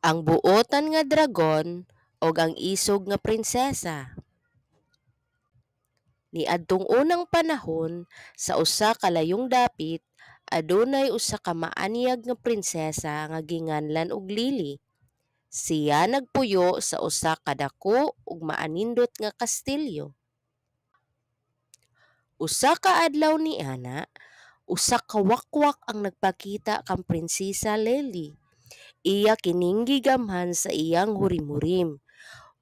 Ang buotan nga dragon ug ang isog nga prinsesa. Niadtong unang panahon sa usa ka layong dapit, adunay usa ka maanyag nga prinsesa nga ginganlan og Lily. Siya nagpuyo sa usa ka dako ug maanindot nga kastilyo. Usa ka adlaw niana, usa ka wakwak ang nagpakita kang prinsesa Lily. Iya kining gigamhan sa iyang hurim-hurim.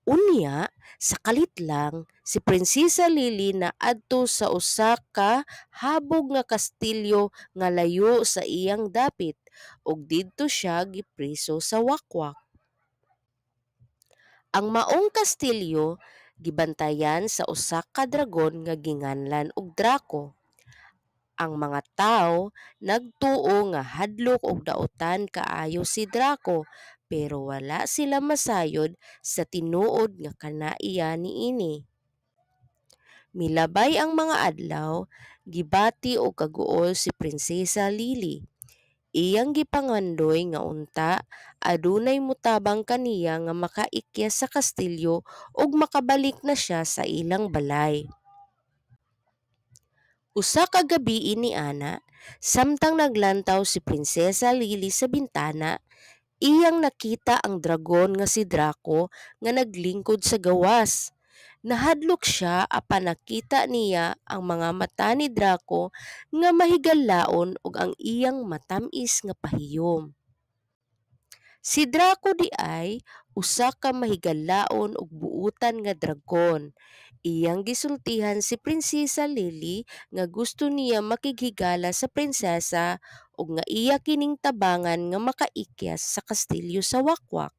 Unya, sa kalit lang, si Prinsesa Lily naadto sa usa ka habog nga kastilyo nga layo sa iyang dapit ug didto siya gipriso sa wakwak. Ang maong kastilyo gibantayan sa usa ka dragon nga ginganlan og Draco. Ang mga tawo nagtuo nga hadlok og daotan kaayo si Draco pero wala sila masayod sa tinuod nga kanaiya niini. Milabay ang mga adlaw, gibati og kaguol si Prinsesa Lily. Iyang gipangandoy nga unta adunay mutabang kaniya nga makaikyas sa kastilyo ug makabalik na siya sa ilang balay. Usa ka gabi niana, samtang naglantaw si Prinsesa Lily sa bintana, iyang nakita ang dragon nga si Draco nga naglingkod sa gawas. Nahadlok siya apan nakita niya ang mga mata ni Draco nga mahigalaon ug ang iyang matamis nga pahiyom. Si Draco di ay usa ka mahigalaon ug buutan nga dragon. Iyang gisultihan si Prinsesa Lily nga gusto niya makighigala sa prinsesa ug nga iya kining tabangan nga makaikyas sa kastilyo sa wakwak.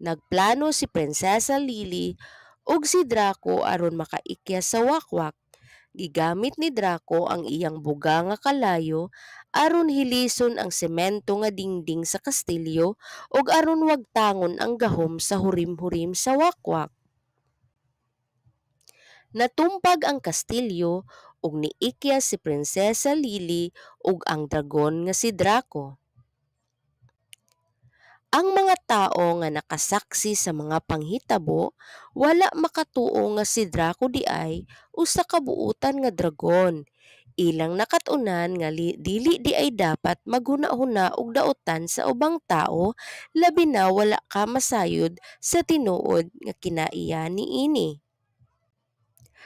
Nagplano si Prinsesa Lily ug si Draco aron makaikyas sa wakwak. Gigamit ni Draco ang iyang buga nga kalayo aron hilison ang semento nga dingding sa kastilyo ug aron wagtangon ang gahom sa hurim-hurim sa wakwak. Natumpag ang kastilyo ug niikyas si Prinsesa Lily ug ang dragon nga si Draco. Ang mga tao nga nakasaksi sa mga panghitabo wala makatuo nga si Draco di ay usa ka buutan nga dragon. Ilang nakatunan nga dili di ay dapat maghuna-huna og daotan sa ubang tao labi na wala ka masayod sa tinuod nga kinaiya niini.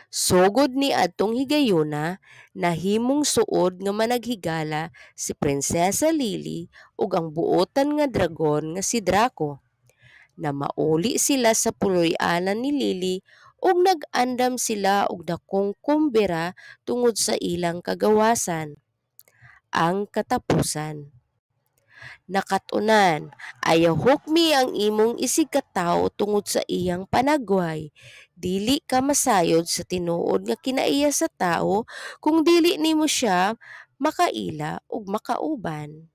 Sugod ni adtong higayuna, nahimong suod nga managhigala si Prinsesa Lily ug ang buotan nga dragon nga si Draco. Na mauli sila sa puloy-anan ni Lily ug nag-andam sila og dakong kumbera tungod sa ilang kagawasan. Ang katapusan. Nakatunan, ayaw hukmi ang imong isigkatawo tungod sa iyang panagway. Dili ka masayod sa tinuod nga kinaiya sa tao kung dili nimo siya makaila ug makauban.